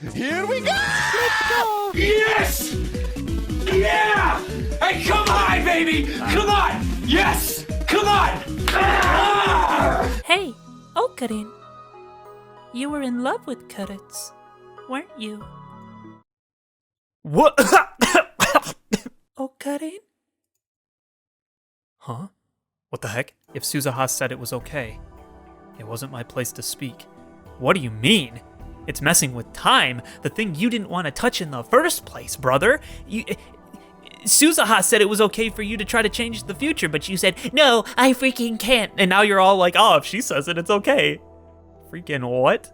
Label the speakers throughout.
Speaker 1: Here we go! Let's go!
Speaker 2: Yes! Yeah! Hey, come on, baby! Come on! Yes! Come on! Ah!
Speaker 3: Hey, Okarin. You were in love with Kurtz, weren't you?
Speaker 4: What?
Speaker 3: Okarin?
Speaker 4: Huh? What the heck? If Suzuha said it was okay, it wasn't my place to speak. What do you mean? It's messing with time, the thing you didn't want to touch in the first place, brother. Suzuha said it was okay for you to try to change the future, but you said, no, I freaking can't. And now you're all like, oh, if she says it, it's okay. Freaking what?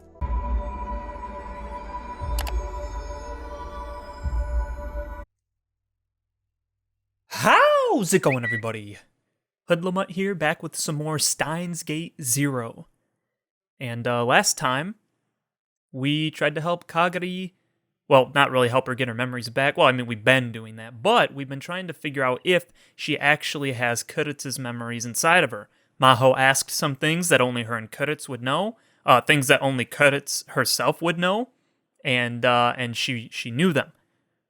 Speaker 4: How's it going, everybody? HoodlaMutt here, back with some more Steins Gate 0. And last time, we tried to help Kagari, well, not really help her get her memories back. Well, I mean, we've been doing that, but we've been trying to figure out if she actually has Kuritz's memories inside of her. Maho asked some things that only her and Kuritz would know, things that only Kuritz herself would know, and she knew them.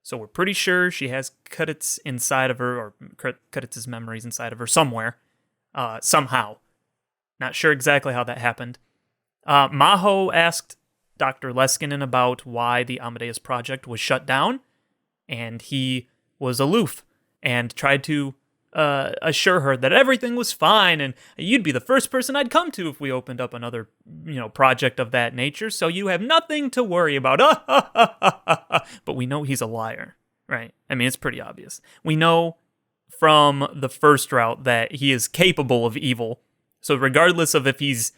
Speaker 4: So we're pretty sure she has Kuritz inside of her, or Kuritz's memories inside of her somewhere, somehow. Not sure exactly how that happened. Maho asked Dr. Leskinen about why the Amadeus project was shut down, and he was aloof and tried to assure her that everything was fine, and you'd be the first person I'd come to if we opened up another, project of that nature, so you have nothing to worry about. But we know he's a liar, right? I mean, it's pretty obvious. We know from the first route that he is capable of evil, so regardless of if he's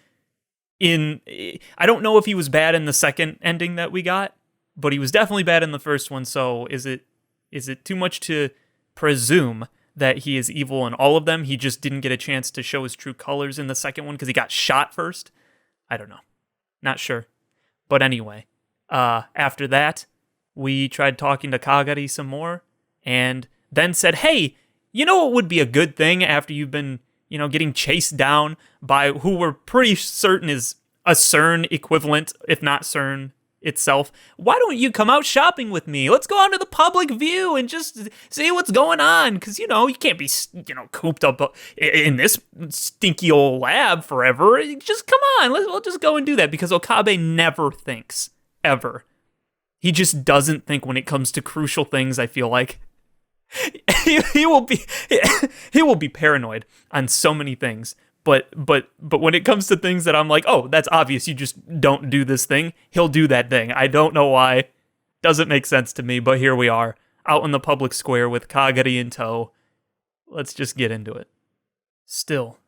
Speaker 4: I don't know if he was bad in the second ending that we got, but he was definitely bad in the first one, so is it too much to presume that he is evil in all of them? He just didn't get a chance to show his true colors in the second one because he got shot first? I don't know. Not sure. But anyway, after that, we tried talking to Kagari some more, and then said, hey, you know what would be a good thing after you've been getting chased down by who we're pretty certain is a CERN equivalent, if not CERN itself? Why don't you come out shopping with me? Let's go out to the public view and just see what's going on. Because, you can't be, cooped up in this stinky old lab forever. Just come on, we'll just go and do that. Because Okabe never thinks, ever. He just doesn't think when it comes to crucial things, I feel like. he will be paranoid on so many things, but when it comes to things that I'm like, oh, that's obvious, you just don't do this thing, he'll do that thing. I don't know why. Doesn't make sense to me, but here we are, out in the public square with Kagari in tow. Let's just get into it. Still,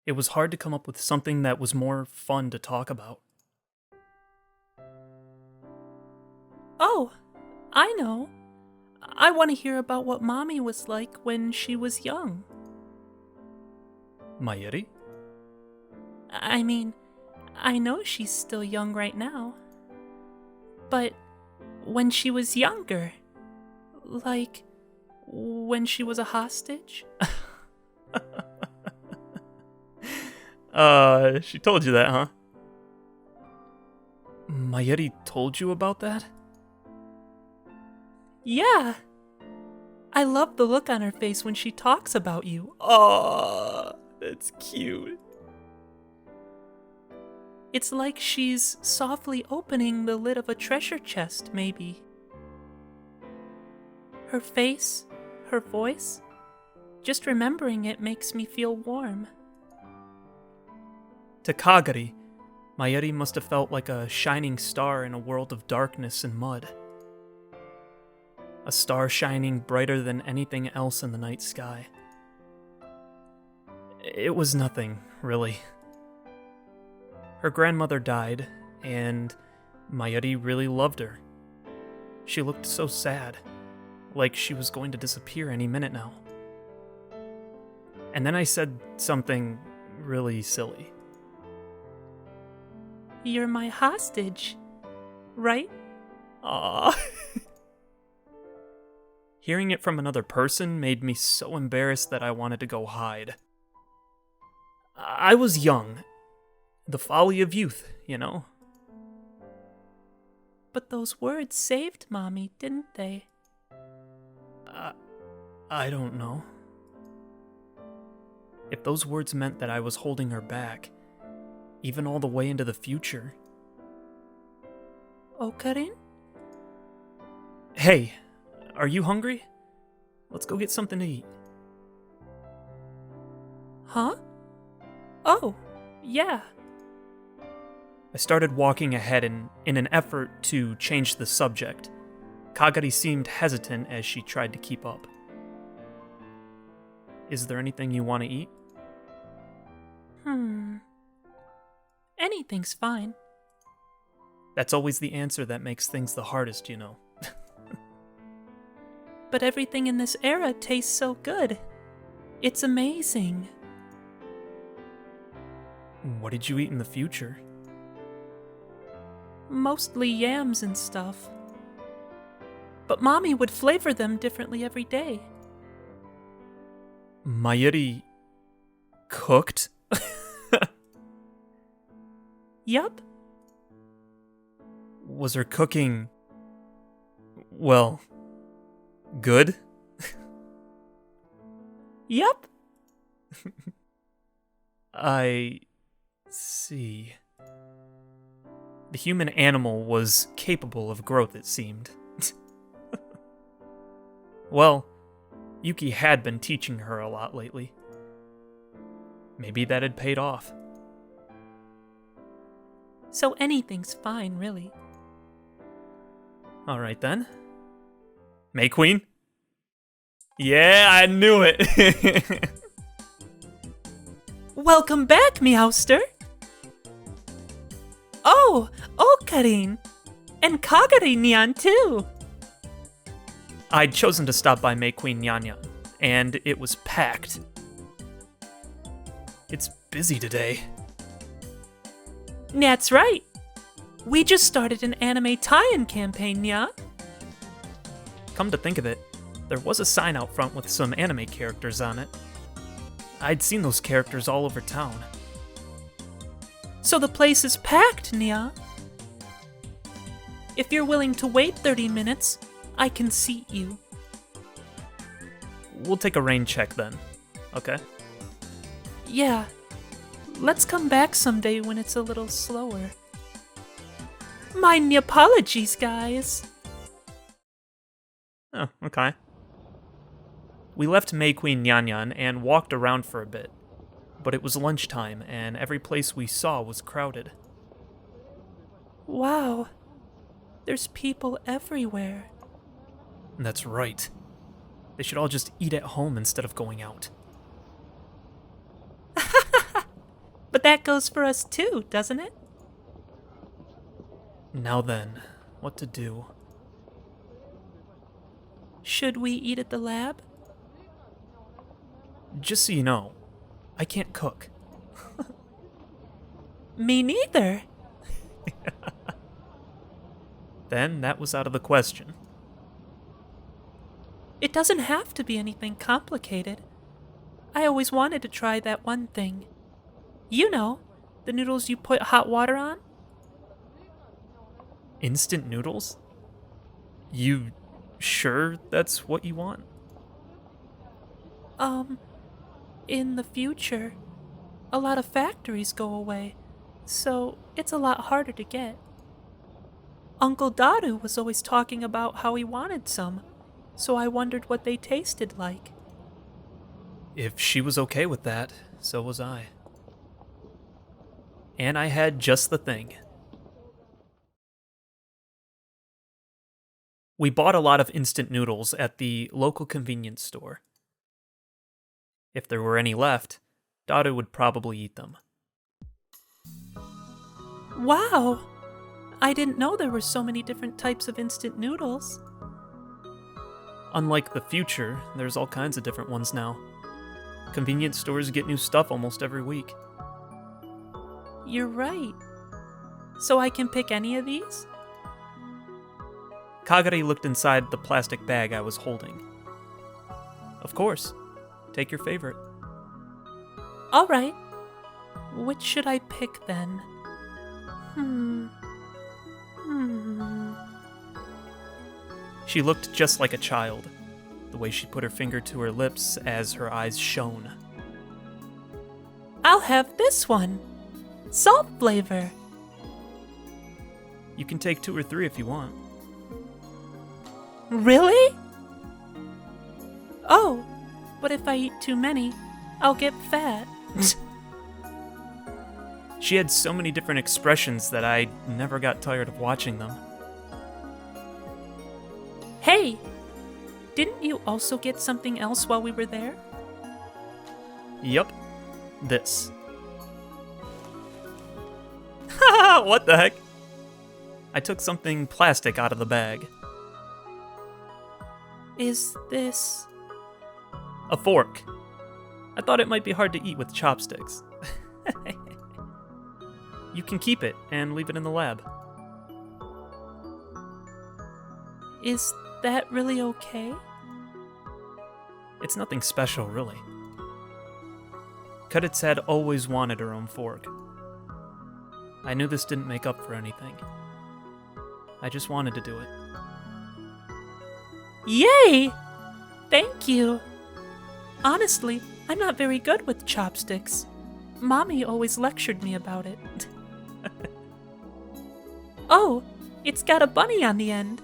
Speaker 4: it was hard to come up with something that was more fun to talk about.
Speaker 3: Oh, I know. I want to hear about what Mommy was like when she was young.
Speaker 4: Mayuri?
Speaker 3: I mean, I know she's still young right now. But when she was younger, like when she was a hostage?
Speaker 4: She told you that, huh? Mayuri told you about that?
Speaker 3: Yeah. I love the look on her face when she talks about you.
Speaker 4: Aww, that's cute.
Speaker 3: It's like she's softly opening the lid of a treasure chest, maybe. Her face, her voice, just remembering it makes me feel warm.
Speaker 4: To Kagari, Mayuri must have felt like a shining star in a world of darkness and mud. A star shining brighter than anything else in the night sky. It was nothing, really. Her grandmother died, and Mayuri really loved her. She looked so sad, like she was going to disappear any minute now. And then I said something really silly.
Speaker 3: You're my hostage, right?
Speaker 4: Aww. Hearing it from another person made me so embarrassed that I wanted to go hide. I was young. The folly of youth,
Speaker 3: But those words saved Mommy, didn't they?
Speaker 4: I don't know. If those words meant that I was holding her back, even all the way into the future.
Speaker 3: Okarin?
Speaker 4: Hey, are you hungry? Let's go get something to eat.
Speaker 3: Huh? Oh, yeah.
Speaker 4: I started walking ahead in an effort to change the subject. Kagari seemed hesitant as she tried to keep up. Is there anything you want to eat?
Speaker 3: Anything's fine.
Speaker 4: That's always the answer that makes things the hardest, you know.
Speaker 3: But everything in this era tastes so good. It's amazing.
Speaker 4: What did you eat in the future?
Speaker 3: Mostly yams and stuff. But Mommy would flavor them differently every day.
Speaker 4: Mayuri cooked?
Speaker 3: Yup.
Speaker 4: Was her cooking, well, good?
Speaker 3: Yup.
Speaker 4: I see. The human animal was capable of growth, it seemed. Well, Yuki had been teaching her a lot lately. Maybe that had paid off.
Speaker 3: So anything's fine, really.
Speaker 4: Alright then. May Queen? Yeah, I knew it!
Speaker 3: Welcome back, Meowster! Oh, Okarin! And Kagari Nyan too!
Speaker 4: I'd chosen to stop by May Queen Nyanyan, and it was packed. It's busy today.
Speaker 3: That's right. We just started an anime tie-in campaign, Nya.
Speaker 4: Come to think of it, there was a sign out front with some anime characters on it. I'd seen those characters all over town.
Speaker 3: So the place is packed, Nya. If you're willing to wait 30 minutes, I can seat you.
Speaker 4: We'll take a rain check then, okay?
Speaker 3: Yeah. Let's come back someday when it's a little slower. My apologies, guys.
Speaker 4: Oh, okay. We left May Queen Nyanyan and walked around for a bit, but it was lunchtime and every place we saw was crowded.
Speaker 3: Wow. There's people everywhere.
Speaker 4: That's right. They should all just eat at home instead of going out.
Speaker 3: But that goes for us too, doesn't it?
Speaker 4: Now then, what to do?
Speaker 3: Should we eat at the lab?
Speaker 4: Just so you know, I can't cook.
Speaker 3: Me neither.
Speaker 4: Then that was out of the question.
Speaker 3: It doesn't have to be anything complicated. I always wanted to try that one thing. You know, the noodles you put hot water on?
Speaker 4: Instant noodles? You sure that's what you want?
Speaker 3: In the future, a lot of factories go away, so it's a lot harder to get. Uncle Daru was always talking about how he wanted some, so I wondered what they tasted like.
Speaker 4: If she was okay with that, so was I. And I had just the thing. We bought a lot of instant noodles at the local convenience store. If there were any left, Daru would probably eat them.
Speaker 3: Wow! I didn't know there were so many different types of instant noodles.
Speaker 4: Unlike the future, there's all kinds of different ones now. Convenience stores get new stuff almost every week.
Speaker 3: You're right. So I can pick any of these?
Speaker 4: Kagari looked inside the plastic bag I was holding. Of course. Take your favorite.
Speaker 3: All right. Which should I pick then?
Speaker 4: She looked just like a child, the way she put her finger to her lips as her eyes shone.
Speaker 3: I'll have this one. Salt flavor.
Speaker 4: You can take 2 or 3 if you want.
Speaker 3: Really? Oh, but if I eat too many, I'll get fat.
Speaker 4: She had so many different expressions that I never got tired of watching them.
Speaker 3: Hey, didn't you also get something else while we were there?
Speaker 4: Yup, this. Haha, what the heck? I took something plastic out of the bag.
Speaker 3: Is this...
Speaker 4: A fork. I thought it might be hard to eat with chopsticks. You can keep it and leave it in the lab.
Speaker 3: Is that really okay?
Speaker 4: It's nothing special, really. Cudits had always wanted her own fork. I knew this didn't make up for anything. I just wanted to do it.
Speaker 3: Yay! Thank you. Honestly, I'm not very good with chopsticks. Mommy always lectured me about it. Oh, it's got a bunny on the end.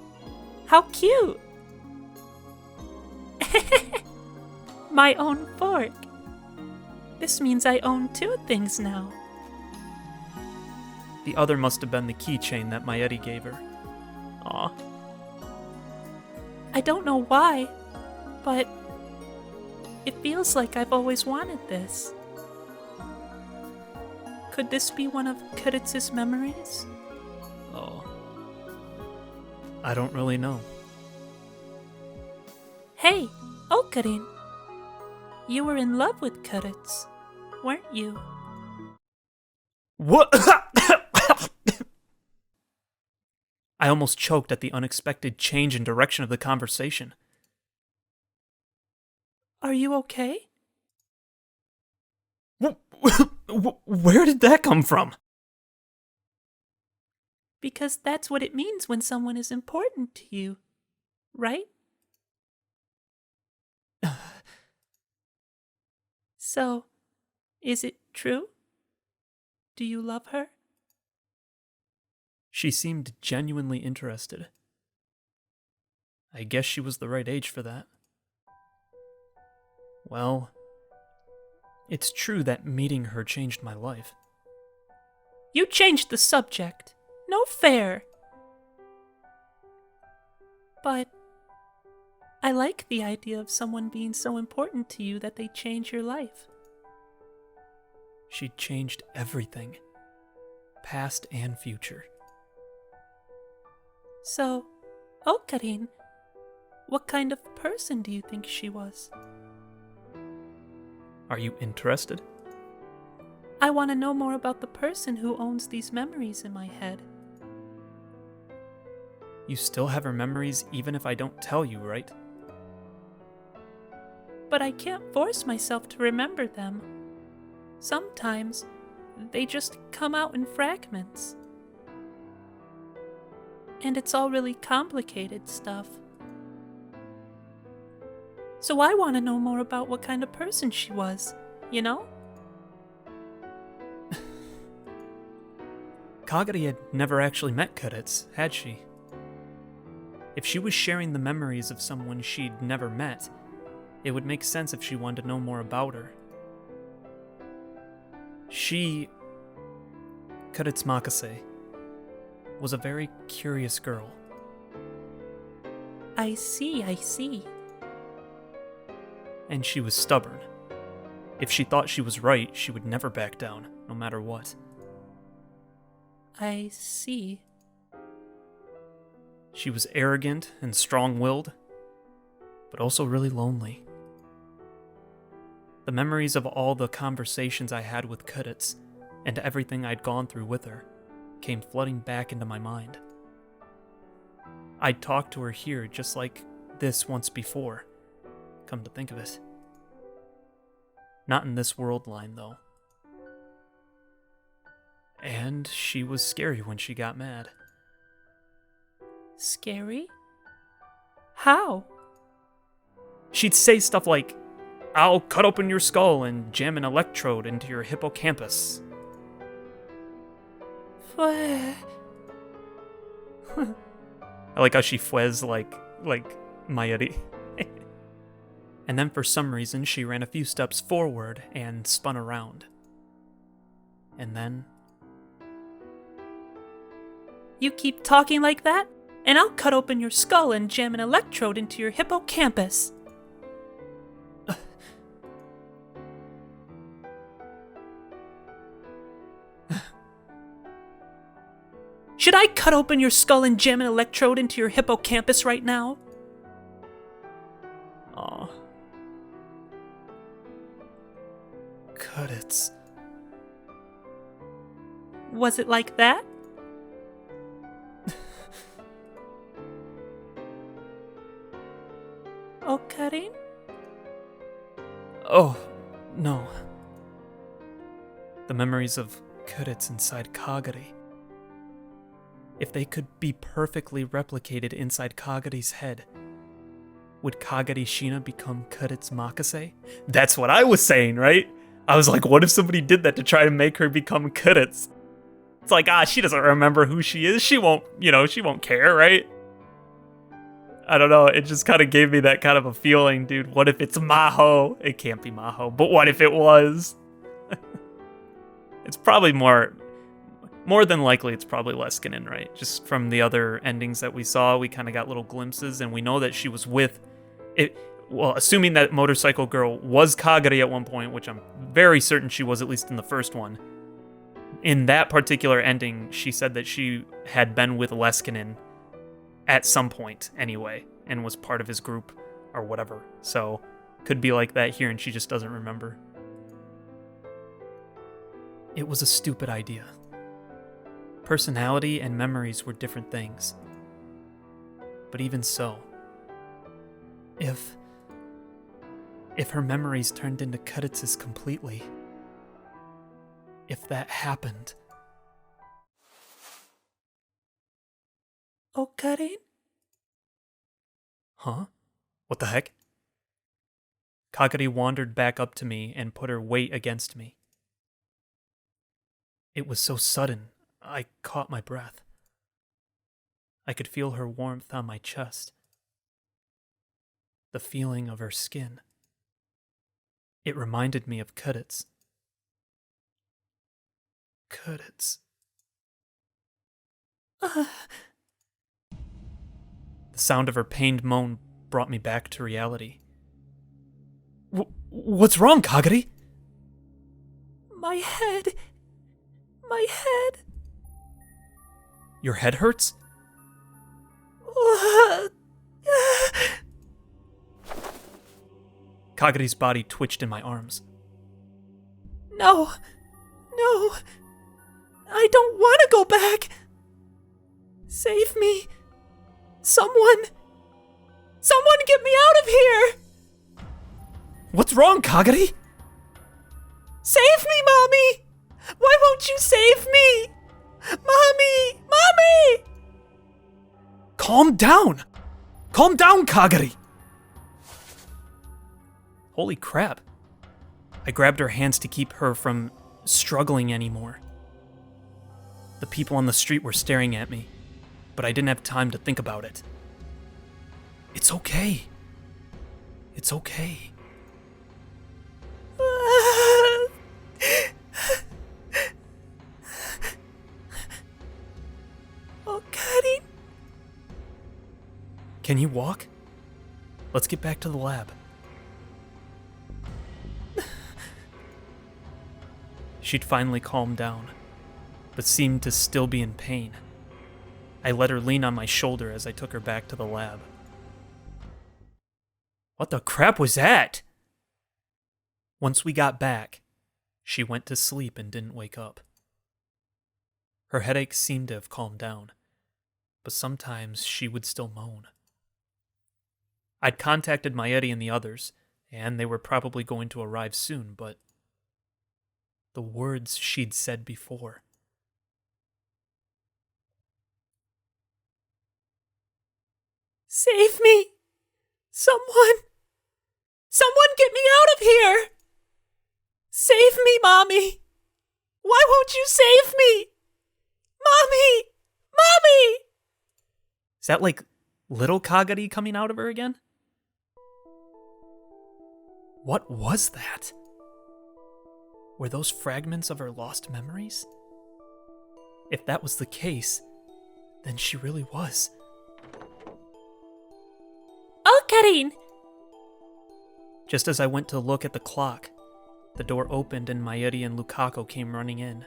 Speaker 3: How cute! My own fork. This means I own 2 things now.
Speaker 4: The other must have been the keychain that my Eddie gave her. Aw.
Speaker 3: I don't know why, but it feels like I've always wanted this. Could this be one of Kuritz's memories?
Speaker 4: Oh. I don't really know.
Speaker 3: Hey, Okarin. You were in love with Kuritz, weren't you?
Speaker 4: What? I almost choked at the unexpected change in direction of the conversation.
Speaker 3: Are you okay?
Speaker 4: Where did that come from?
Speaker 3: Because that's what it means when someone is important to you, right? So, is it true? Do you love her?
Speaker 4: She seemed genuinely interested. I guess she was the right age for that. Well, it's true that meeting her changed my life.
Speaker 3: You changed the subject. No fair. But I like the idea of someone being so important to you that they change your life.
Speaker 4: She changed everything, past and future.
Speaker 3: So, Okarin, what kind of person do you think she was?
Speaker 4: Are you interested?
Speaker 3: I want to know more about the person who owns these memories in my head.
Speaker 4: You still have her memories even if I don't tell you, right?
Speaker 3: But I can't force myself to remember them. Sometimes, they just come out in fragments. And it's all really complicated stuff. So I want to know more about what kind of person she was, you know?
Speaker 4: Kagari had never actually met Kuritz, had she? If she was sharing the memories of someone she'd never met, it would make sense if she wanted to know more about her. She, Kuritz Makase, was a very curious girl.
Speaker 3: I see.
Speaker 4: And she was stubborn. If she thought she was right, she would never back down, no matter what.
Speaker 3: I see.
Speaker 4: She was arrogant and strong-willed, but also really lonely. The memories of all the conversations I had with Kuritz and everything I'd gone through with her came flooding back into my mind. I'd talked to her here just like this once before, come to think of it. Not in this world line, though. And she was scary when she got mad.
Speaker 3: Scary? How?
Speaker 4: She'd say stuff like, "I'll cut open your skull and jam an electrode into your hippocampus."
Speaker 3: What?
Speaker 4: I like how she fwez like Mayuri. And then for some reason, she ran a few steps forward and spun around. And then...
Speaker 3: You keep talking like that, and I'll cut open your skull and jam an electrode into your hippocampus. Should I cut open your skull and jam an electrode into your hippocampus right now?
Speaker 4: Aw. Cudits.
Speaker 3: Was it like that? Oh, cutting?
Speaker 4: Oh, no. The memories of Cudits inside Kagari. If they could be perfectly replicated inside Kagari's head, would Kagari Shina become Cudits Makase? That's what I was saying, right? I was like, what if somebody did that to try to make her become Cudits? It's like, she doesn't remember who she is. She won't care, right? I don't know. It just kind of gave me that kind of a feeling, dude. What if it's Maho? It can't be Maho, but what if it was? It's probably more than likely, it's probably Leskinen, right? Just from the other endings that we saw, we kind of got little glimpses, and we know that she was with it. Well, assuming that motorcycle girl was Kagari at one point, which I'm very certain she was, at least in the first one. In that particular ending, she said that she had been with Leskinen at some point anyway, and was part of his group or whatever. So, could be like that here, and she just doesn't remember. It was a stupid idea. Personality and memories were different things. But even so, if her memories turned into Cudits' completely, if that happened...
Speaker 3: Oh, cutting?
Speaker 4: Huh? What the heck? Kagari wandered back up to me and put her weight against me. It was so sudden, I caught my breath. I could feel her warmth on my chest. The feeling of her skin. It reminded me of Cudits. Cudits. The sound of her pained moan brought me back to reality. What's wrong, Kagari?
Speaker 3: My head. My head.
Speaker 4: Your head hurts? Kagari's body twitched in my arms.
Speaker 3: No. No. I don't want to go back. Save me. Someone get me out of here!
Speaker 4: What's wrong, Kagari?
Speaker 3: Save me, Mommy! Why won't you save me? Mommy! Mommy!
Speaker 4: Calm down! Calm down, Kagari! Holy crap. I grabbed her hands to keep her from struggling anymore. The people on the street were staring at me, but I didn't have time to think about it. It's okay. It's okay.
Speaker 3: Oh, cutting.
Speaker 4: Can you walk? Let's get back to the lab. She'd finally calmed down, but seemed to still be in pain. I let her lean on my shoulder as I took her back to the lab. What the crap was that? Once we got back, she went to sleep and didn't wake up. Her headache seemed to have calmed down, but sometimes she would still moan. I'd contacted Mayuri and the others, and they were probably going to arrive soon, but the words she'd said before.
Speaker 3: Save me! Someone get me out of here! Save me, Mommy! Why won't you save me? Mommy! Mommy!
Speaker 4: Is that like little Kagari coming out of her again? What was that? Were those fragments of her lost memories? If that was the case, then she really was.
Speaker 3: Oh, Karin!
Speaker 4: Just as I went to look at the clock, the door opened and Mayuri and Lukako came running in.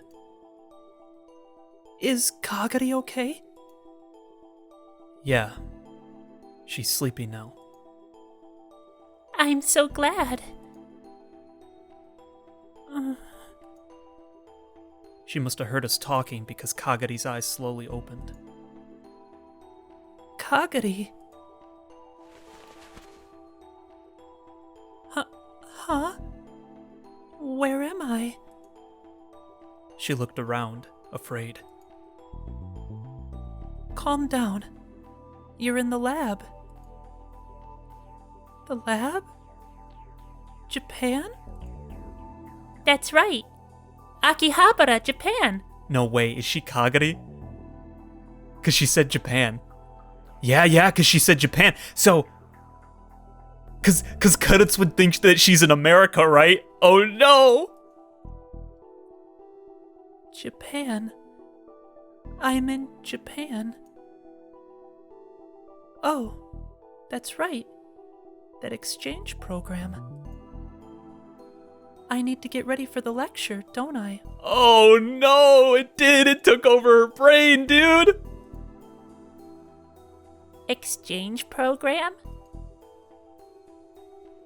Speaker 4: Is Kagari okay? Yeah. She's sleeping now.
Speaker 3: I'm so glad.
Speaker 4: She must have heard us talking because Kagari's eyes slowly opened. Kagari?
Speaker 3: Huh? Where am I?
Speaker 4: She looked around, afraid.
Speaker 3: Calm down. You're in the lab. The lab? Japan? That's right. Akihabara, Japan.
Speaker 4: No way, is she Kagari? Cause she said Japan. Yeah, cause she said Japan. So, cause Kurtz would think that she's in America, right? Oh no!
Speaker 3: Japan. I'm in Japan. Oh, that's right. That exchange program. I need to get ready for the lecture, don't I?
Speaker 4: Oh no, it did! It took over her brain, dude!
Speaker 3: Exchange program?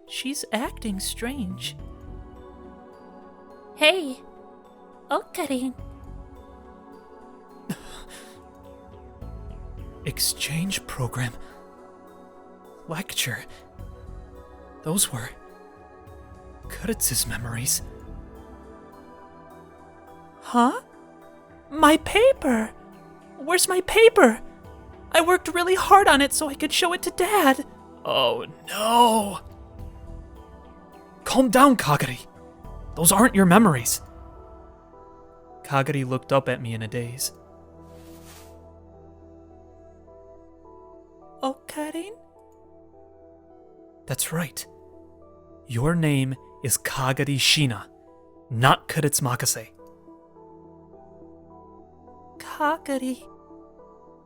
Speaker 3: She's acting strange. Hey, Okarin.
Speaker 4: Exchange program. Lecture. Those were Kurtz's memories.
Speaker 3: Huh? My paper! Where's my paper? I worked really hard on it so I could show it to Dad.
Speaker 4: Oh no! Calm down, Kagari. Those aren't your memories. Kagari looked up at me in a daze.
Speaker 3: Okarin?
Speaker 4: That's right. Your name is Kagari Shina, not Kurtz Makase.
Speaker 3: Kagari.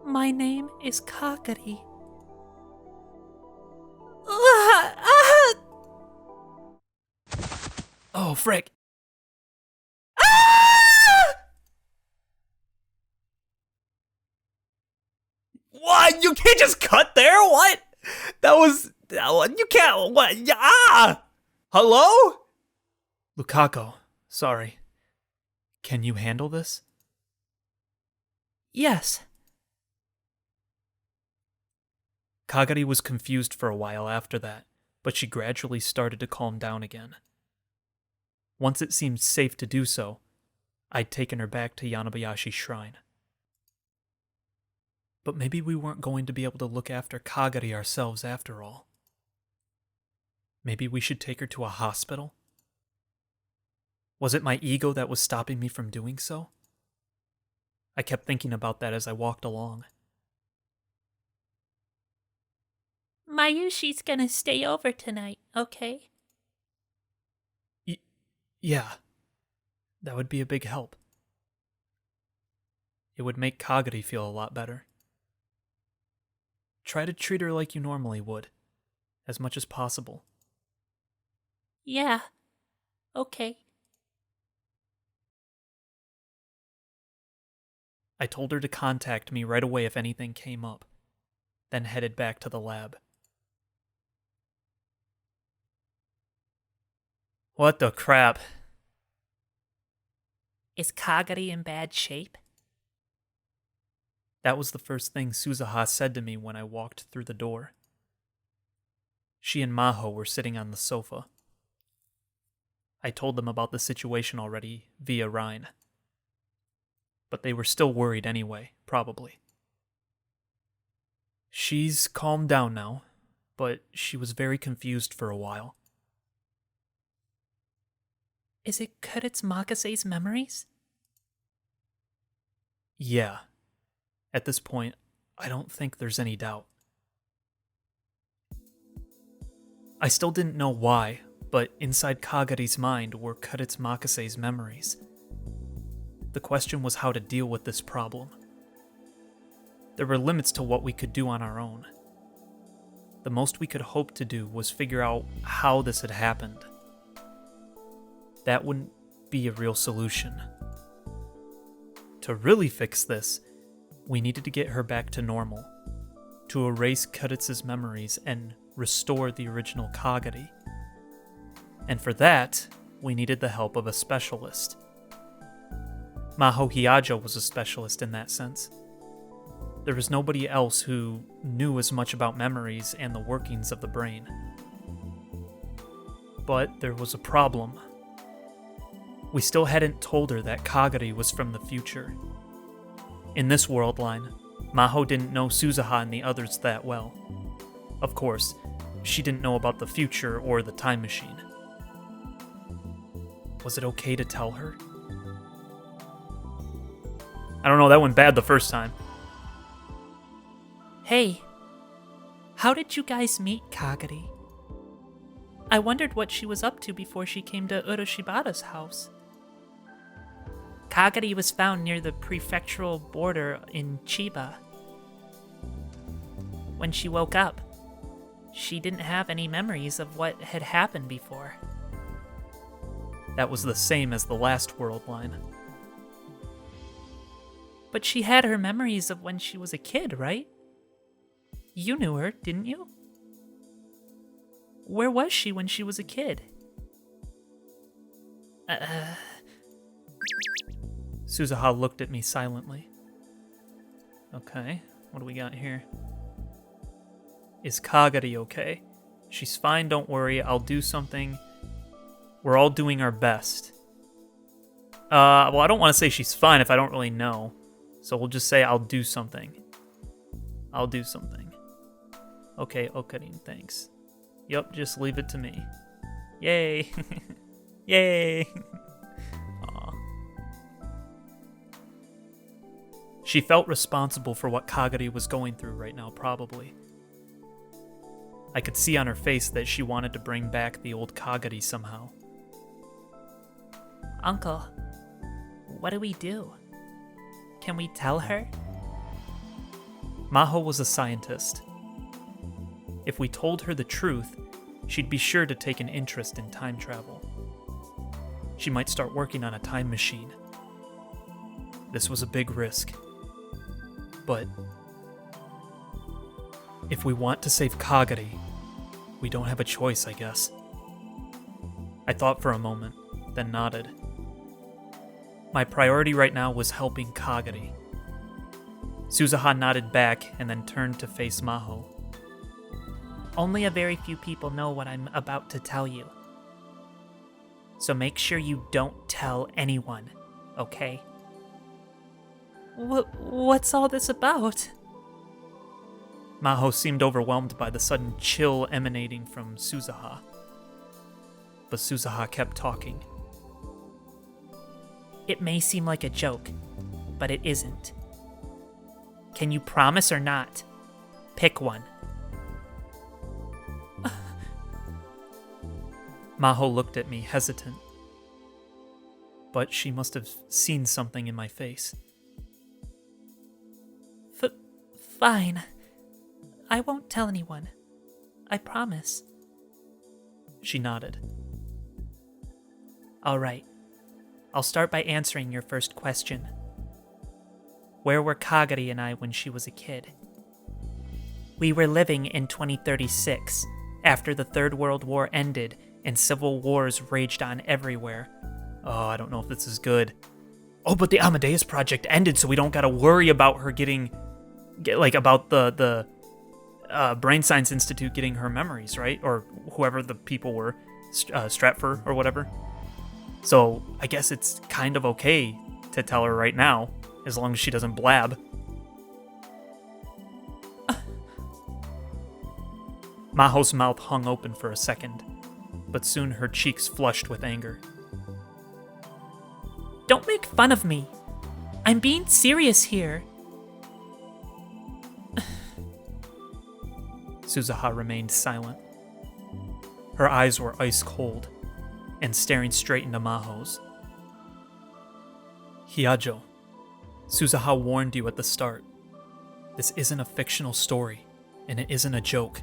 Speaker 3: My name is Kagari.
Speaker 4: Oh, frick. What? You can't just cut there? What? You can't, what? Hello? Lukako, sorry. Can you handle this?
Speaker 3: Yes.
Speaker 4: Kagari was confused for a while after that, but she gradually started to calm down again. Once it seemed safe to do so, I'd taken her back to Yanabayashi Shrine. But maybe we weren't going to be able to look after Kagari ourselves after all. Maybe we should take her to a hospital? Was it my ego that was stopping me from doing so? I kept thinking about that as I walked along.
Speaker 3: Mayushi's gonna stay over tonight, okay?
Speaker 4: Yeah. That would be a big help. It would make Kagari feel a lot better. Try to treat her like you normally would, as much as possible.
Speaker 3: Yeah. Okay.
Speaker 4: I told her to contact me right away if anything came up, then headed back to the lab. What the crap?
Speaker 3: Is Kagari in bad shape?
Speaker 4: That was the first thing Suzuha said to me when I walked through the door. She and Maho were sitting on the sofa. I told them about the situation already via Rhine. But they were still worried anyway, probably. She's calmed down now, but she was very confused for a while.
Speaker 3: Is it Kurtz's memories?
Speaker 4: Yeah. At this point, I don't think there's any doubt. I still didn't know why, but inside Kagari's mind were Kurtz's memories. The question was how to deal with this problem. There were limits to what we could do on our own. The most we could hope to do was figure out how this had happened. That wouldn't be a real solution. To really fix this, we needed to get her back to normal, to erase Kurtz's memories and restore the original Kagari. And for that, we needed the help of a specialist. Maho Hiajo was a specialist in that sense. There was nobody else who knew as much about memories and the workings of the brain. But there was a problem. We still hadn't told her that Kagari was from the future. In this world line, Maho didn't know Suzuha and the others that well. Of course, she didn't know about the future or the time machine. Was it okay to tell her? I don't know, that went bad the first time.
Speaker 3: Hey, how did you guys meet Kagari? I wondered what she was up to before she came to Uroshibata's house. Kagari was found near the prefectural border in Chiba. When she woke up, she didn't have any memories of what had happened before.
Speaker 4: That was the same as the last world line.
Speaker 3: But she had her memories of when she was a kid, right? You knew her, didn't you? Where was she when she was a kid?
Speaker 4: Suzuha looked at me silently. Okay, what do we got here? Is Kagari okay? She's fine, don't worry, I'll do something. We're all doing our best. Well, I don't want to say she's fine if I don't really know. So we'll just say I'll do something. I'll do something. Okay, Okarin, thanks. Yup, just leave it to me. Yay! Yay! Aw. She felt responsible for what Kagari was going through right now, probably. I could see on her face that she wanted to bring back the old Kagari somehow.
Speaker 3: Uncle, what do we do? Can we tell her?
Speaker 4: Maho was a scientist. If we told her the truth, she'd be sure to take an interest in time travel. She might start working on a time machine. This was a big risk. But if we want to save Kagari, we don't have a choice, I guess. I thought for a moment, then nodded. My priority right now was helping Kagari. Suzuha nodded back and then turned to face Maho.
Speaker 3: Only a very few people know what I'm about to tell you. So make sure you don't tell anyone, okay? What's all this about?
Speaker 4: Maho seemed overwhelmed by the sudden chill emanating from Suzuha. But Suzuha kept talking.
Speaker 3: It may seem like a joke, but it isn't. Can you promise or not? Pick one.
Speaker 4: Maho looked at me, hesitant. But she must have seen something in my face.
Speaker 3: Fine. I won't tell anyone. I promise.
Speaker 4: She nodded.
Speaker 3: All right. I'll start by answering your first question. Where were Kagari and I when she was a kid? We were living in 2036, after the Third World War ended and civil wars raged on everywhere.
Speaker 4: Oh, I don't know if this is good. Oh, but the Amadeus project ended, so we don't gotta worry about her about the Brain Science Institute getting her memories, right? Or whoever the people were, Stratfor or whatever. So I guess it's kind of okay to tell her right now, as long as she doesn't blab. Maho's mouth hung open for a second, but soon her cheeks flushed with anger.
Speaker 3: Don't make fun of me. I'm being serious here.
Speaker 4: Suzuha remained silent. Her eyes were ice cold and staring straight into Maho's. Hyajo, Suzuha warned you at the start. This isn't a fictional story, and it isn't a joke.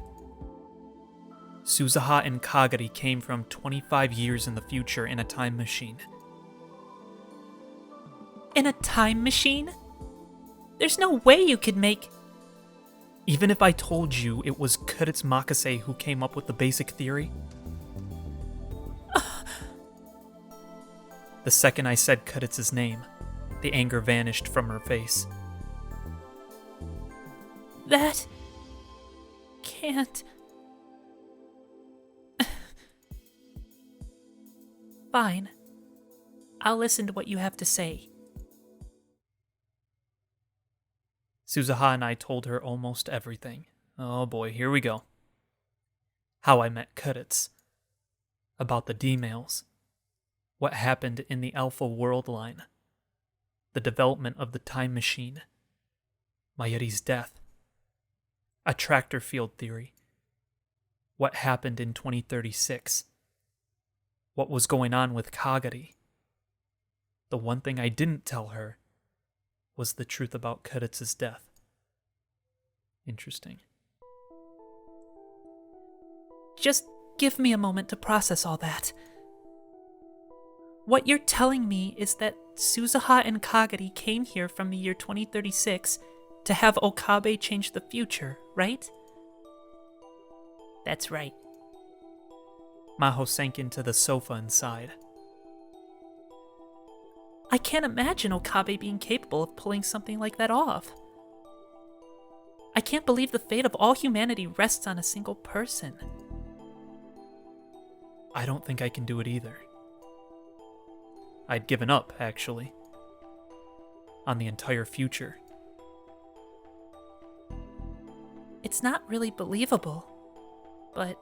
Speaker 4: Suzuha and Kagari came from 25 years in the future in a time machine.
Speaker 3: In a time machine? There's no way you could make...
Speaker 4: Even if I told you it was Kuretsu Makase who came up with the basic theory? The second I said Kuretsu's name, the anger vanished from her face.
Speaker 3: That... can't... Fine. I'll listen to what you have to say.
Speaker 4: Suzuha and I told her almost everything. Oh boy, here we go. How I met Kuretsu. About the D-mails. What happened in the Alpha World line. The development of the time machine. Mayuri's death. A tractor field theory. What happened in 2036. What was going on with Kagari. The one thing I didn't tell her was the truth about Kuretsu's death. Interesting.
Speaker 3: Just give me a moment to process all that. What you're telling me is that Suzuha and Kagari came here from the year 2036 to have Okabe change the future, right? That's right.
Speaker 4: Maho sank into the sofa inside.
Speaker 3: I can't imagine Okabe being capable of pulling something like that off. I can't believe the fate of all humanity rests on a single person.
Speaker 4: I don't think I can do it either. I'd given up, actually. On the entire future.
Speaker 3: It's not really believable, but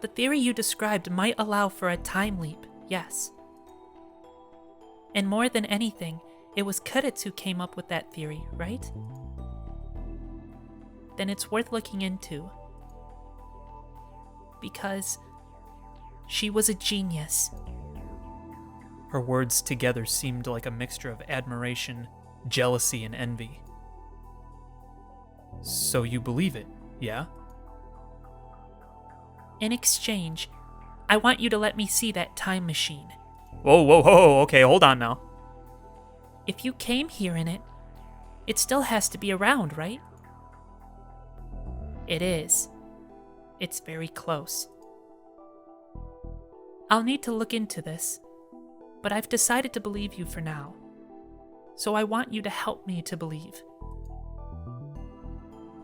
Speaker 3: the theory you described might allow for a time leap, yes. And more than anything, it was Kuretsu who came up with that theory, right? Then it's worth looking into. Because she was a genius.
Speaker 4: Her words together seemed like a mixture of admiration, jealousy, and envy. So you believe it, yeah?
Speaker 3: In exchange, I want you to let me see that time machine.
Speaker 4: Whoa, okay, hold on now.
Speaker 3: If you came here in it, it still has to be around, right? It is. It's very close. I'll need to look into this, but I've decided to believe you for now. So I want you to help me to believe.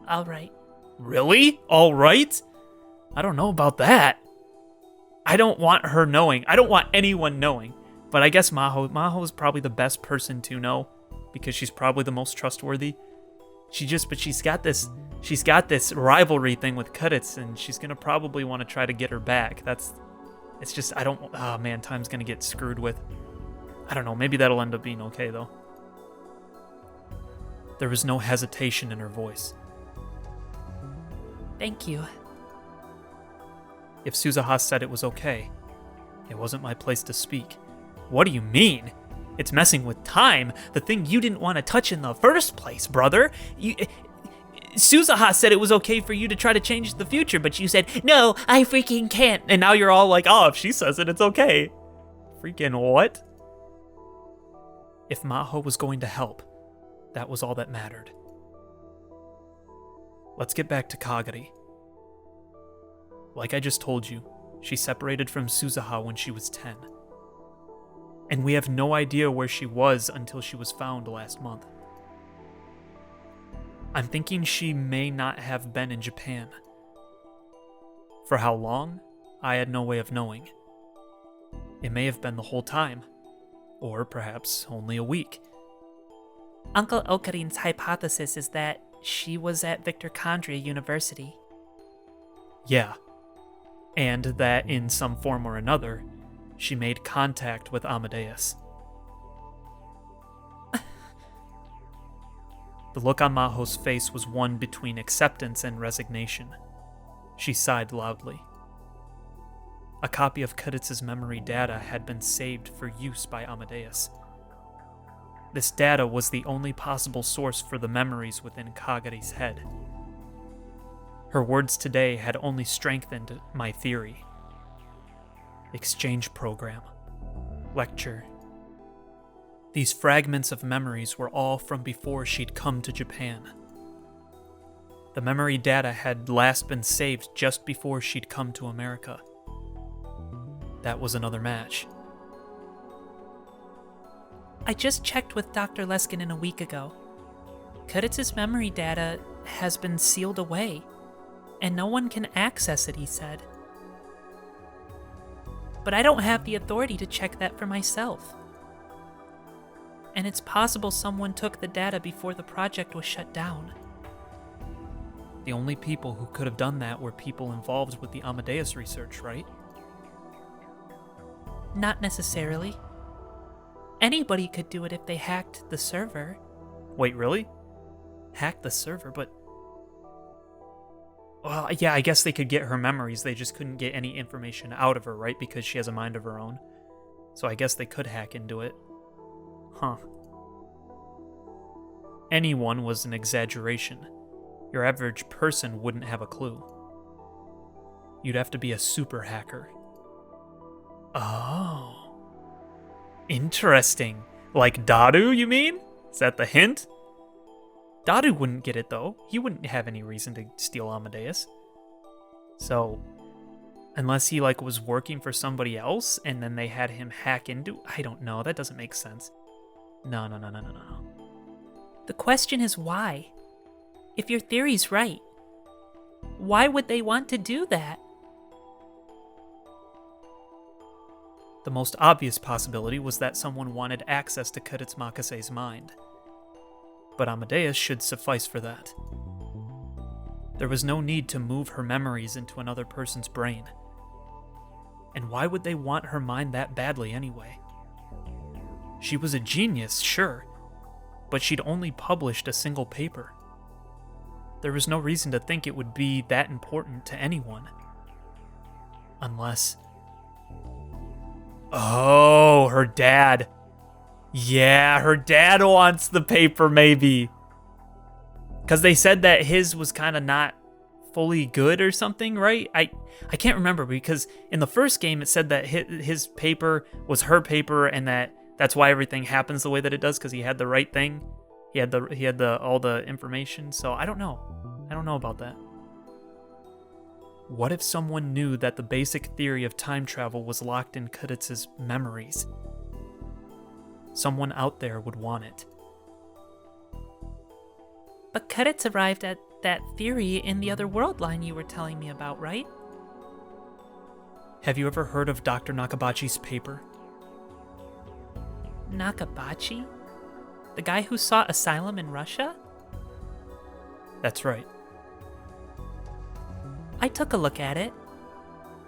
Speaker 3: All right.
Speaker 4: Really? All right? I don't know about that. I don't want her knowing. I don't want anyone knowing. But I guess Maho is probably the best person to know because she's probably the most trustworthy. She's got this rivalry thing with Kuretsu, and she's gonna probably want to try to get her back. Oh man, time's gonna get screwed with. I don't know, maybe that'll end up being okay though. There was no hesitation in her voice.
Speaker 3: Thank you.
Speaker 4: If Suzuha said it was okay, it wasn't my place to speak. What do you mean? It's messing with time, the thing you didn't want to touch in the first place, brother. Suzuha said it was okay for you to try to change the future, but you said, no, I freaking can't. And now you're all like, oh, if she says it, it's okay. Freaking what? If Maho was going to help, that was all that mattered. Let's get back to Kagari. Like I just told you, she separated from Suzuha when she was 10. And we have no idea where she was until she was found last month. I'm thinking she may not have been in Japan. For how long? I had no way of knowing. It may have been the whole time, or perhaps only a week.
Speaker 3: Uncle Okarin's hypothesis is that she was at Victor-Condria University.
Speaker 4: Yeah. And that in some form or another, she made contact with Amadeus. The look on Maho's face was one between acceptance and resignation. She sighed loudly. A copy of Kuritz's memory data had been saved for use by Amadeus. This data was the only possible source for the memories within Kagari's head. Her words today had only strengthened my theory. Exchange program. Lecture. These fragments of memories were all from before she'd come to Japan. The memory data had last been saved just before she'd come to America. That was another match.
Speaker 3: I just checked with Dr. Leskinen a week ago. Kuritz's memory data has been sealed away, and no one can access it, he said. But I don't have the authority to check that for myself. And it's possible someone took the data before the project was shut down.
Speaker 4: The only people who could have done that were people involved with the Amadeus research, right?
Speaker 3: Not necessarily. Anybody could do it if they hacked the server.
Speaker 4: Wait, really? Hack the server, but... Well, yeah, I guess they could get her memories, they just couldn't get any information out of her, right? Because she has a mind of her own. So I guess they could hack into it. Huh. Anyone was an exaggeration. Your average person wouldn't have a clue. You'd have to be a super hacker. Oh. Interesting. Like Daru, you mean? Is that the hint? Daru wouldn't get it, though. He wouldn't have any reason to steal Amadeus. So, unless he, was working for somebody else, and then they had him hack into... I don't know, that doesn't make sense. No.
Speaker 3: The question is why? If your theory's right, why would they want to do that?
Speaker 4: The most obvious possibility was that someone wanted access to Kuritz Makase's mind. But Amadeus should suffice for that. There was no need to move her memories into another person's brain. And why would they want her mind that badly anyway? She was a genius, sure, but she'd only published a single paper. There was no reason to think it would be that important to anyone. Unless... Oh, her dad. Yeah, her dad wants the paper, maybe. Because they said that his was kind of not fully good or something, right? I can't remember, because in the first game it said that his paper was her paper, and that's why everything happens the way that it does, because he had the right thing. He had all the information. So I don't know about that. What if someone knew that the basic theory of time travel was locked in Kuritz's memories? Someone out there would want it.
Speaker 3: But Kuritz arrived at that theory in the other world line you were telling me about, right?
Speaker 4: Have you ever heard of Dr. Nakabachi's paper?
Speaker 3: Nakabachi? The guy who sought asylum in Russia?
Speaker 4: That's right.
Speaker 3: I took a look at it,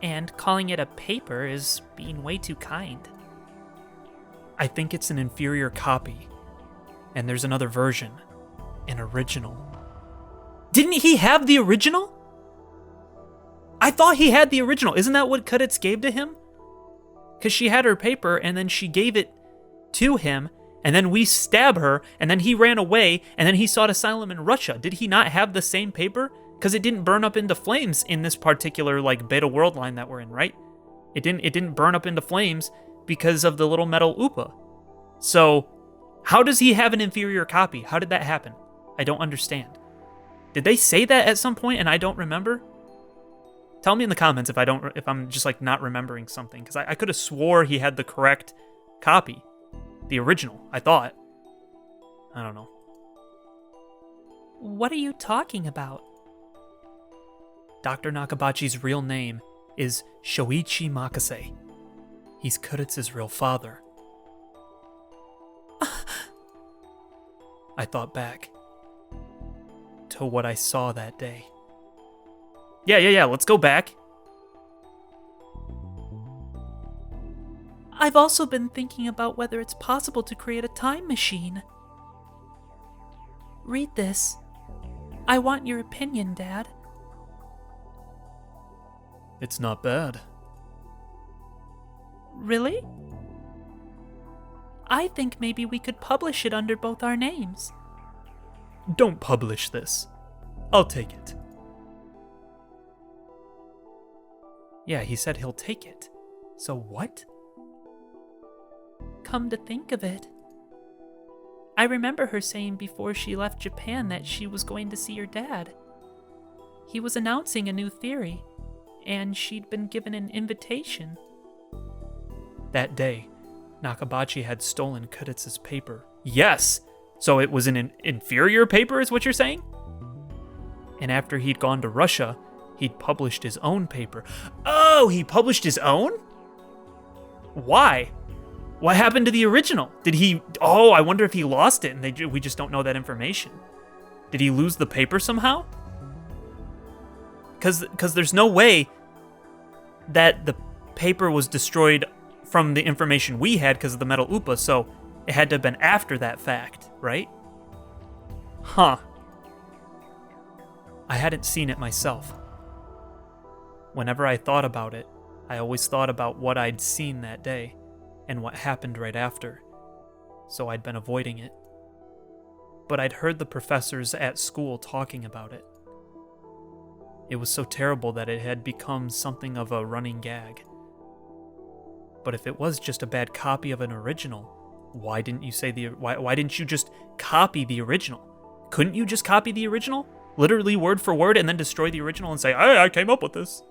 Speaker 3: and calling it a paper is being way too kind.
Speaker 4: I think it's an inferior copy, and there's another version, an original. Didn't he have the original? I thought he had the original. Isn't that what Kuritz gave to him? Because she had her paper, and then she gave it to him, and then we stab her, and then he ran away, and then he sought asylum in Russia. Did he not have the same paper? Because it didn't burn up into flames in this particular beta world line that we're in, right? It didn't burn up into flames because of the little metal Upa. So, how does he have an inferior copy? How did that happen? I don't understand. Did they say that at some point and I don't remember? Tell me in the comments if I'm just not remembering something, because I could have swore he had the correct copy. The original, I thought. I don't know.
Speaker 3: What are you talking about?
Speaker 4: Dr. Nakabachi's real name is Shoichi Makase. He's Kuritz's real father. I thought back. to what I saw that day. Yeah, let's go back.
Speaker 3: I've also been thinking about whether it's possible to create a time machine. Read this. I want your opinion, Dad.
Speaker 4: It's not bad.
Speaker 3: Really? I think maybe we could publish it under both our names.
Speaker 4: Don't publish this. I'll take it. Yeah, he said he'll take it. So what?
Speaker 3: Come to think of it, I remember her saying before she left Japan that she was going to see her dad. He was announcing a new theory, and she'd been given an invitation.
Speaker 4: That day, Nakabachi had stolen Kuritz's paper. Yes! So it was an inferior paper, is what you're saying? And after he'd gone to Russia, he'd published his own paper. Oh, he published his own? Why? What happened to the original? Did he... Oh, I wonder if he lost it and we just don't know that information. Did he lose the paper somehow? Because there's no way that the paper was destroyed from the information we had because of the metal upa, so it had to have been after that fact, right? Huh. I hadn't seen it myself. Whenever I thought about it, I always thought about what I'd seen that day and what happened right after, so I'd been avoiding it. But I'd heard the professors at school talking about it. It was so terrible that it had become something of a running gag. But if it was just a bad copy of an original, why didn't you just copy the original? Couldn't you just copy the original? Literally word for word and then destroy the original and say, I came up with this.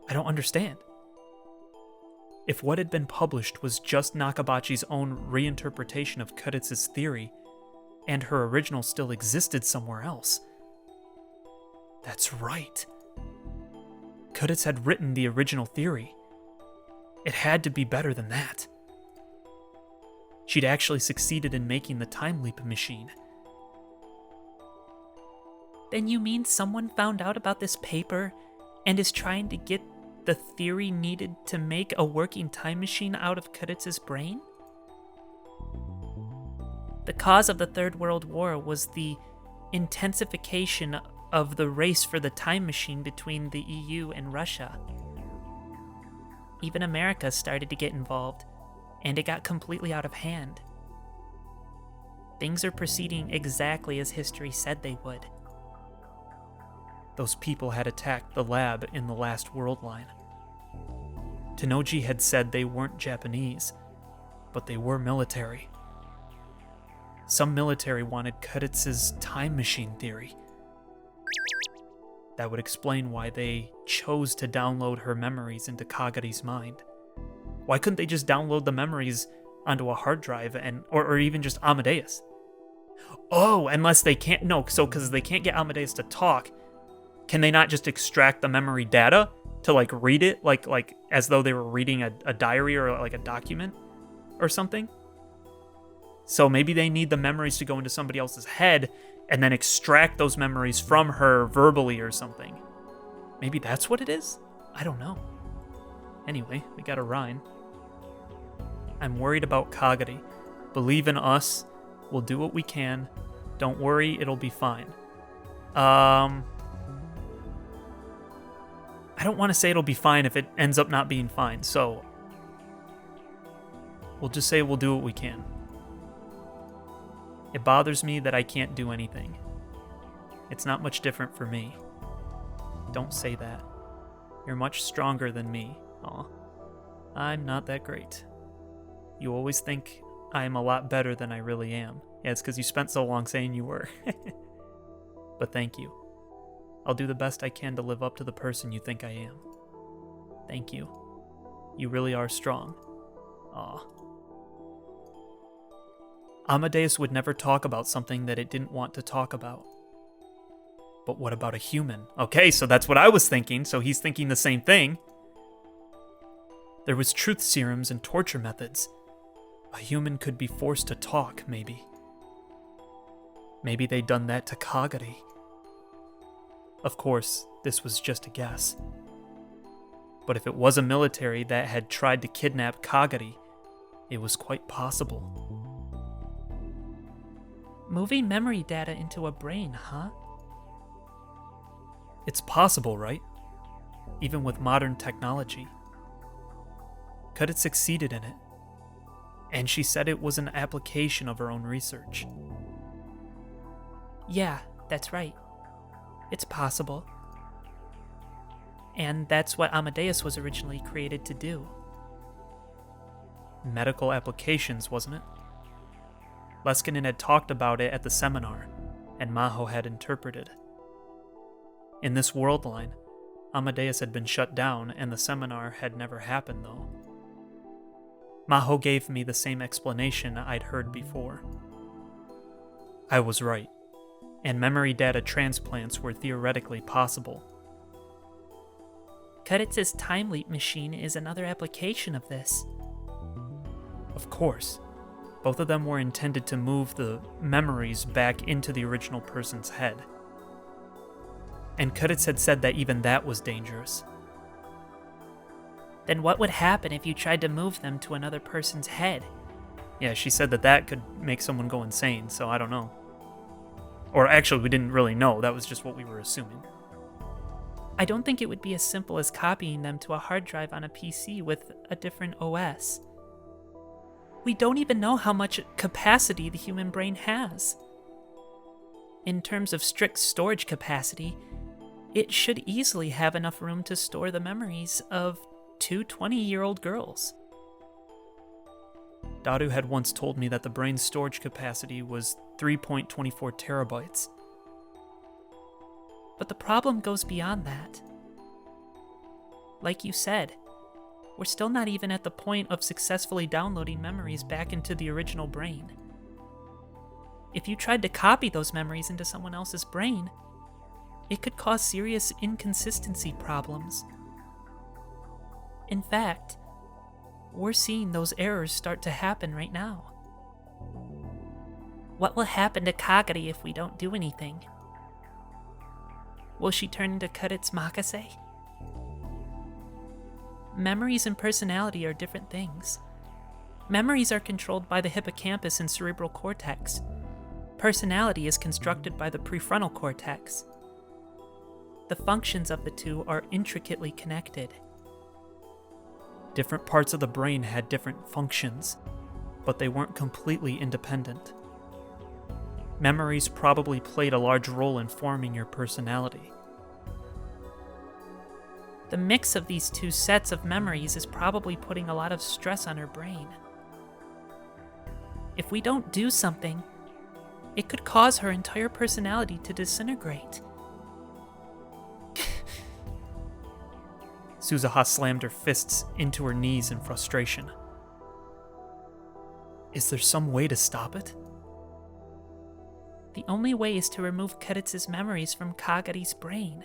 Speaker 4: I don't understand. If what had been published was just Nakabachi's own reinterpretation of Kuritz's theory, and her original still existed somewhere else. That's right. Kuritz had written the original theory. It had to be better than that. She'd actually succeeded in making the time leap machine.
Speaker 3: Then you mean someone found out about this paper and is trying to get the theory needed to make a working time machine out of Kuritz's brain? The cause of the Third World War was the intensification of the race for the time machine between the EU and Russia. Even America started to get involved, and it got completely out of hand. Things are proceeding exactly as history said they would.
Speaker 4: Those people had attacked the lab in the last world line. Tennoji had said they weren't Japanese, but they were military. Some military wanted Kuritz's time machine theory. That would explain why they chose to download her memories into Kagari's mind. Why couldn't they just download the memories onto a hard drive or even just Amadeus? Oh, unless they can't, no, so because they can't get Amadeus to talk, can they not just extract the memory data to read it like as though they were reading a diary or like a document or something? So maybe they need the memories to go into somebody else's head and then extract those memories from her verbally or something. Maybe that's what it is? I don't know. Anyway, we got a Rhine. I'm worried about Kagari. Believe in us. We'll do what we can. Don't worry, it'll be fine. I don't want to say it'll be fine if it ends up not being fine, so we'll just say we'll do what we can. It bothers me that I can't do anything. It's not much different for me. Don't say that. You're much stronger than me. Aw. I'm not that great. You always think I'm a lot better than I really am. Yeah, it's because you spent so long saying you were. But thank you. I'll do the best I can to live up to the person you think I am. Thank you. You really are strong. Aw. Amadeus would never talk about something that it didn't want to talk about. But what about a human? Okay, so that's what I was thinking, so he's thinking the same thing. There was truth serums and torture methods. A human could be forced to talk, maybe. Maybe they'd done that to Kagari. Of course, this was just a guess. But if it was a military that had tried to kidnap Kagari, it was quite possible.
Speaker 3: Moving memory data into a brain, huh?
Speaker 4: It's possible, right? Even with modern technology. Could it succeeded in it? And she said it was an application of her own research.
Speaker 3: Yeah, that's right. It's possible. And that's what Amadeus was originally created to do.
Speaker 4: Medical applications, wasn't it? Leskinen had talked about it at the seminar, and Maho had interpreted. In this world line, Amadeus had been shut down, and the seminar had never happened, though. Maho gave me the same explanation I'd heard before. I was right, and memory data transplants were theoretically possible.
Speaker 3: Kuritz's time leap machine is another application of this.
Speaker 4: Of course. Both of them were intended to move the memories back into the original person's head. And Kuritz had said that even that was dangerous.
Speaker 3: Then what would happen if you tried to move them to another person's head?
Speaker 4: Yeah, she said that that could make someone go insane, so I don't know. Or actually, we didn't really know, that was just what we were assuming.
Speaker 3: I don't think it would be as simple as copying them to a hard drive on a PC with a different OS. We don't even know how much capacity the human brain has. In terms of strict storage capacity, it should easily have enough room to store the memories of two 20-year-old girls.
Speaker 4: Daru had once told me that the brain's storage capacity was 3.24 terabytes.
Speaker 3: But the problem goes beyond that. Like you said, we're still not even at the point of successfully downloading memories back into the original brain. If you tried to copy those memories into someone else's brain, it could cause serious inconsistency problems. In fact, we're seeing those errors start to happen right now. What will happen to Kagari if we don't do anything? Will she turn into Kuritz Makase? Memories and personality are different things. Memories are controlled by the hippocampus and cerebral cortex. Personality is constructed by the prefrontal cortex. The functions of the two are intricately connected.
Speaker 4: Different parts of the brain had different functions, but they weren't completely independent. Memories probably played a large role in forming your personality.
Speaker 3: The mix of these two sets of memories is probably putting a lot of stress on her brain. If we don't do something, it could cause her entire personality to disintegrate.
Speaker 4: Suzuha slammed her fists into her knees in frustration. Is there some way to stop it?
Speaker 3: The only way is to remove Kuritz's memories from Kagari's brain.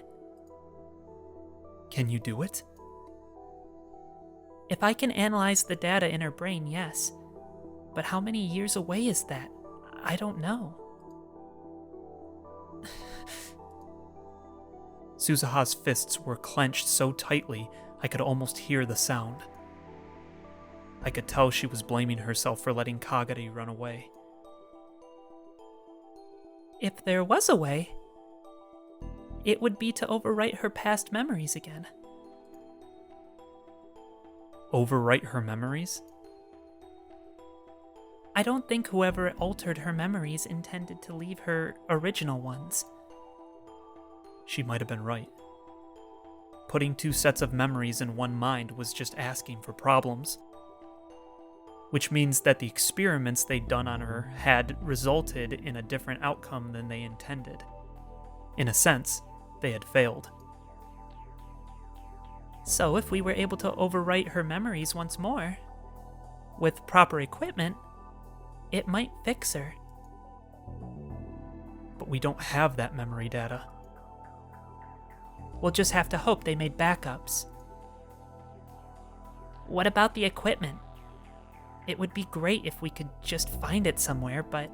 Speaker 4: Can you do it?
Speaker 3: If I can analyze the data in her brain, yes. But how many years away is that? I don't know.
Speaker 4: Suzuha's fists were clenched so tightly I could almost hear the sound. I could tell she was blaming herself for letting Kagari run away.
Speaker 3: If there was a way, it would be to overwrite her past memories again.
Speaker 4: Overwrite her memories?
Speaker 3: I don't think whoever altered her memories intended to leave her original ones.
Speaker 4: She might have been right. Putting two sets of memories in one mind was just asking for problems. Which means that the experiments they'd done on her had resulted in a different outcome than they intended. In a sense, they had failed.
Speaker 3: So if we were able to overwrite her memories once more, with proper equipment, it might fix her.
Speaker 4: But we don't have that memory data.
Speaker 3: We'll just have to hope they made backups. What about the equipment? It would be great if we could just find it somewhere, but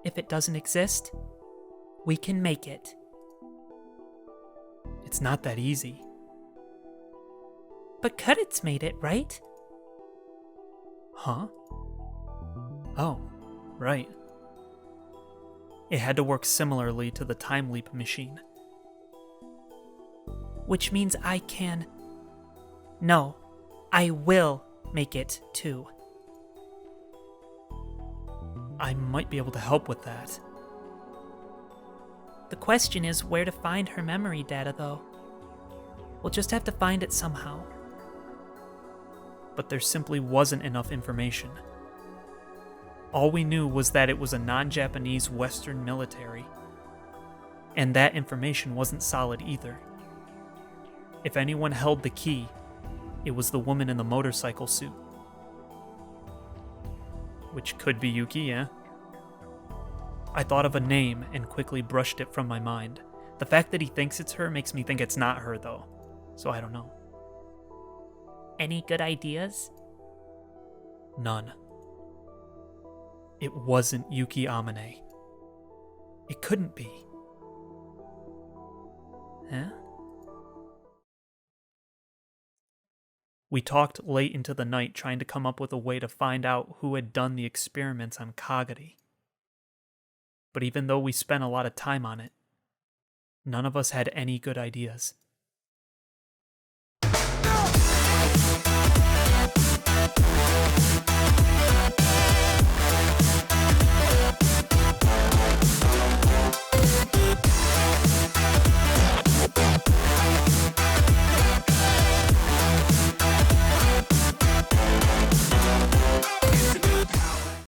Speaker 3: if it doesn't exist, We can make it.
Speaker 4: It's not that easy.
Speaker 3: But Cudit's made it, right?
Speaker 4: Huh? Oh, right. It had to work similarly to the time leap machine.
Speaker 3: Which means I can... No, I will make it too.
Speaker 4: I might be able to help with that.
Speaker 3: The question is where to find her memory data, though. We'll just have to find it somehow.
Speaker 4: But there simply wasn't enough information. All we knew was that it was a non-Japanese Western military. And that information wasn't solid either. If anyone held the key, it was the woman in the motorcycle suit. Which could be Yuki, yeah? I thought of a name and quickly brushed it from my mind. The fact that he thinks it's her makes me think it's not her, though. So I don't know.
Speaker 3: Any good ideas?
Speaker 4: None. It wasn't Yuki Amane. It couldn't be.
Speaker 3: Huh?
Speaker 4: We talked late into the night trying to come up with a way to find out who had done the experiments on Kagari. But even though we spent a lot of time on it, none of us had any good ideas.
Speaker 1: No!